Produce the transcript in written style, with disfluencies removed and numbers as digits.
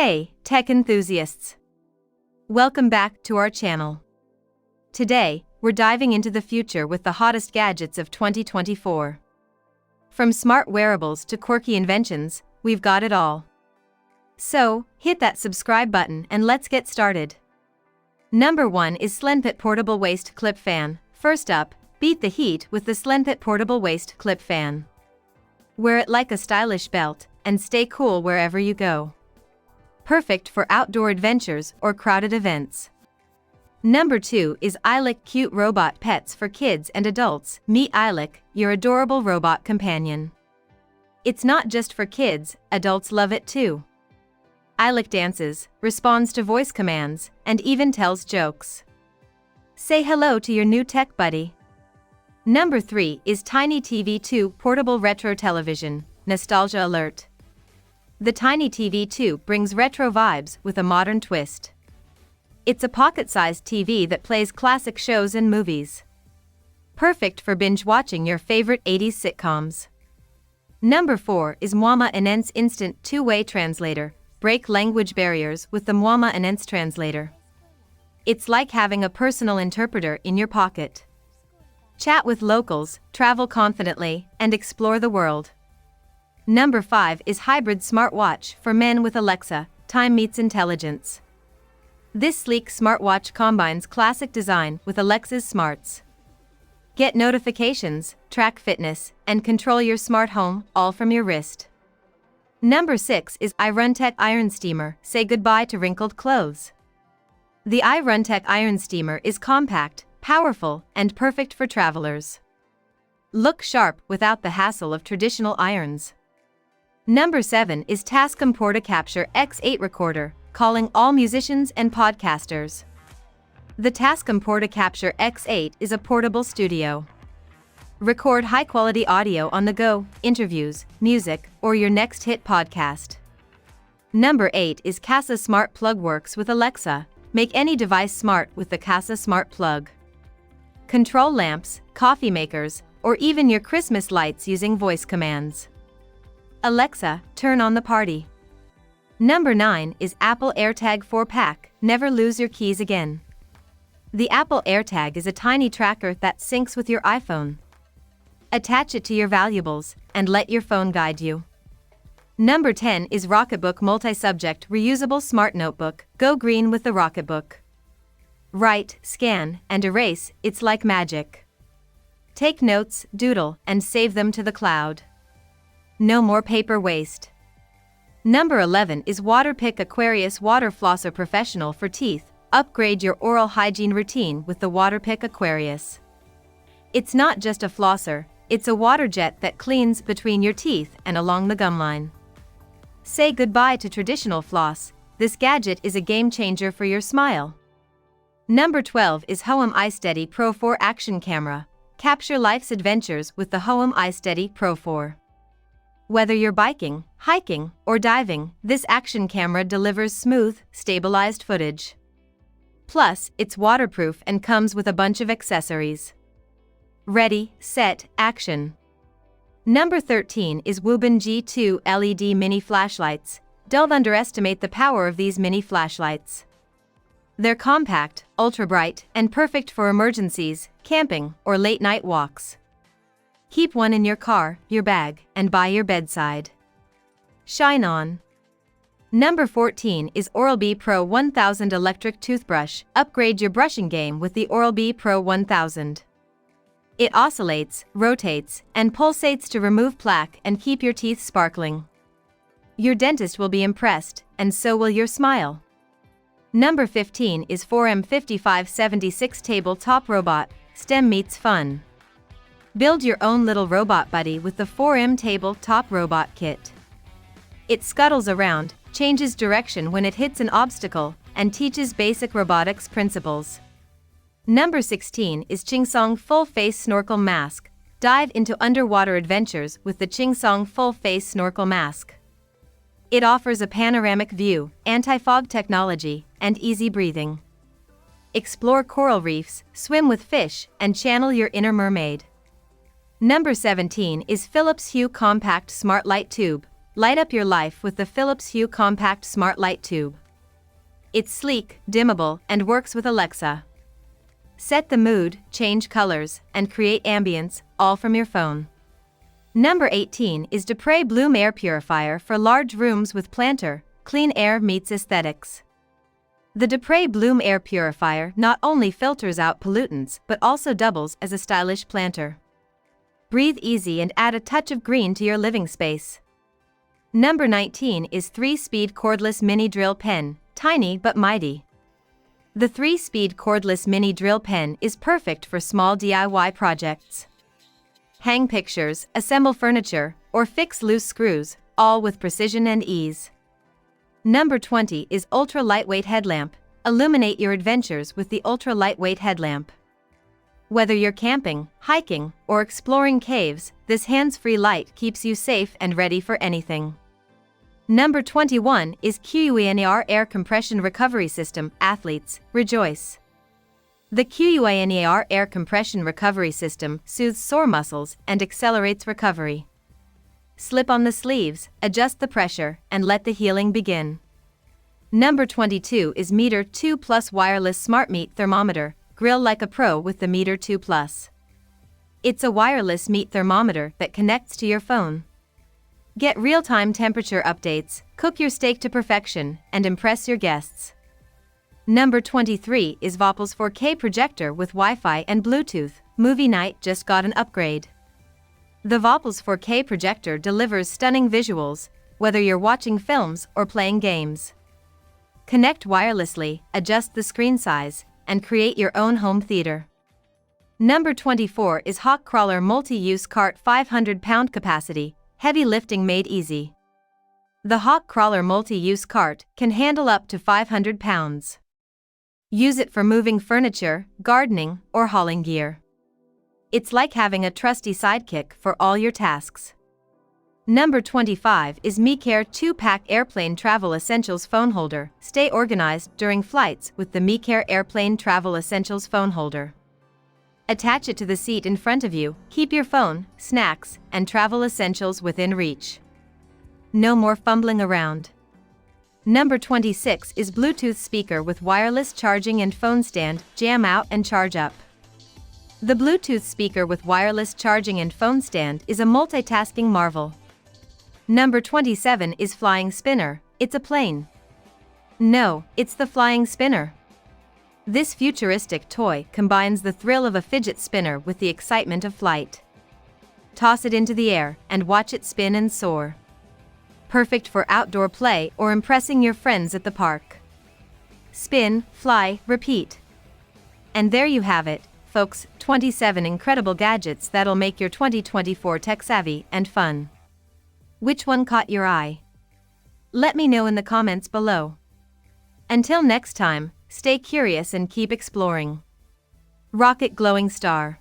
Hey, tech enthusiasts! Welcome back to our channel. Today, we're diving into the future with the hottest gadgets of 2024. From smart wearables to quirky inventions, we've got it all. So, hit that subscribe button and let's get started. Number 1 is Slenpit Portable Waist Clip Fan. First up, beat the heat with the Slenpit Portable Waist Clip Fan. Wear it like a stylish belt and stay cool wherever you go. Perfect for outdoor adventures or crowded events. Number 2 is iLick Cute Robot Pets for kids and adults. Meet iLick, your adorable robot companion. It's not just for kids, adults love it too. iLick dances, responds to voice commands, and even tells jokes. Say hello to your new tech buddy. Number 3 is Tiny TV 2 Portable Retro Television. Nostalgia alert. The Tiny TV 2 brings retro vibes with a modern twist. It's a pocket-sized TV that plays classic shows and movies. Perfect for binge-watching your favorite 80s sitcoms. Number 4 is Mwama Enence Instant Two-Way Translator. Break language barriers with the Mwama Enence Translator. It's like having a personal interpreter in your pocket. Chat with locals, travel confidently, and explore the world. Number 5 is Hybrid Smartwatch for men with Alexa, Time Meets Intelligence. This sleek smartwatch combines classic design with Alexa's smarts. Get notifications, track fitness, and control your smart home, all from your wrist. Number 6 is iRunTech Iron Steamer. Say goodbye to wrinkled clothes. The iRunTech Iron Steamer is compact, powerful, and perfect for travelers. Look sharp without the hassle of traditional irons. Number 7 is Tascam Portacapture X8 Recorder, calling all musicians and podcasters. The Tascam Portacapture X8 is a portable studio. Record high-quality audio on the go, interviews, music, or your next hit podcast. Number 8 is Kasa Smart Plug. Works with Alexa. Make any device smart with the Kasa Smart Plug. Control lamps, coffee makers, or even your Christmas lights using voice commands. Alexa, turn on the party. Number 9 is Apple AirTag 4-pack. Never lose your keys again. The Apple AirTag is a tiny tracker that syncs with your iPhone. Attach it to your valuables and let your phone guide you. Number 10 is Rocketbook Multi-Subject Reusable Smart Notebook. Go green with the Rocketbook. Write, scan, and erase, it's like magic. Take notes, doodle, and save them to the cloud. No more paper waste. Number 11 is Waterpik Aquarius Water Flosser Professional for Teeth. Upgrade your oral hygiene routine with the Waterpik Aquarius. It's not just a flosser, it's a water jet that cleans between your teeth and along the gum line. Say goodbye to traditional floss. This gadget is a game changer for your smile. Number 12 is Hohem iSteady Pro 4 Action Camera. Capture life's adventures with the Hohem iSteady Pro 4. Whether you're biking, hiking, or diving, this action camera delivers smooth, stabilized footage. Plus, it's waterproof and comes with a bunch of accessories. Ready, set, action. Number 13 is Woobin G2 LED Mini Flashlights. Don't underestimate the power of these mini flashlights. They're compact, ultra-bright, and perfect for emergencies, camping, or late-night walks. Keep one in your car, your bag, and by your bedside. Shine on. Number 14 is Oral-B Pro 1000 Electric Toothbrush. Upgrade your brushing game with the Oral-B Pro 1000. It oscillates, rotates, and pulsates to remove plaque and keep your teeth sparkling. Your dentist will be impressed, and so will your smile. Number 15 is 4M5576 Tabletop Robot. STEM meets fun. Build your own little robot buddy with the 4M Tabletop Robot Kit. It scuttles around, changes direction when it hits an obstacle, and teaches basic robotics principles. Number 16 is Chingsong Full Face Snorkel Mask. Dive into underwater adventures with the Chingsong Full Face Snorkel Mask. It offers a panoramic view, anti-fog technology, and easy breathing. Explore coral reefs, swim with fish, and channel your inner mermaid. Number 17 is Philips Hue Compact Smart Light Tube. Light up your life with the Philips Hue Compact Smart Light Tube. It's sleek, dimmable, and works with Alexa. Set the mood, change colors, and create ambience, all from your phone. Number 18 is Dupre Bloom Air Purifier for large rooms with planter. Clean air meets aesthetics. The Dupre Bloom Air Purifier not only filters out pollutants but also doubles as a stylish planter. Breathe easy and add a touch of green to your living space. Number 19 is 3-speed cordless mini drill pen, tiny but mighty. The 3-speed cordless mini drill pen is perfect for small DIY projects. Hang pictures, assemble furniture, or fix loose screws, all with precision and ease. Number 20 is Ultra Lightweight Headlamp. Illuminate your adventures with the Ultra Lightweight Headlamp. Whether you're camping, hiking, or exploring caves, this hands-free light keeps you safe and ready for anything. Number 21 is QUANER Air Compression Recovery System. Athletes, rejoice! The QUANER Air Compression Recovery System soothes sore muscles and accelerates recovery. Slip on the sleeves, adjust the pressure, and let the healing begin. Number 22 is Meter 2 Plus Wireless Smart Meat Thermometer. Grill like a pro with the Meter 2 Plus. It's a wireless meat thermometer that connects to your phone. Get real-time temperature updates, cook your steak to perfection, and impress your guests. Number 23 is Vopple's 4K projector with Wi-Fi and Bluetooth. Movie night just got an upgrade. The Vopple's 4K projector delivers stunning visuals, whether you're watching films or playing games. Connect wirelessly, adjust the screen size, and create your own home theater. Number 24 is Hawk Crawler Multi-Use Cart 500-pound capacity, heavy lifting made easy. The Hawk Crawler Multi-Use Cart can handle up to 500 pounds. Use it for moving furniture, gardening, or hauling gear. It's like having a trusty sidekick for all your tasks. Number 25 is MeCare 2-Pack Airplane Travel Essentials Phone Holder. Stay organized during flights with the MeCare Airplane Travel Essentials Phone Holder. Attach it to the seat in front of you, keep your phone, snacks, and travel essentials within reach. No more fumbling around. Number 26 is Bluetooth speaker with wireless charging and phone stand. Jam out and charge up. The Bluetooth speaker with wireless charging and phone stand is a multitasking marvel. Number 27 is Flying Spinner. It's a plane. No, it's the Flying Spinner. This futuristic toy combines the thrill of a fidget spinner with the excitement of flight. Toss it into the air and watch it spin and soar. Perfect for outdoor play or impressing your friends at the park. Spin, fly, repeat. And there you have it, folks, 27 incredible gadgets that'll make your 2024 tech-savvy and fun. Which one caught your eye? Let me know in the comments below. Until next time, stay curious and keep exploring. Rocket Glowing Star.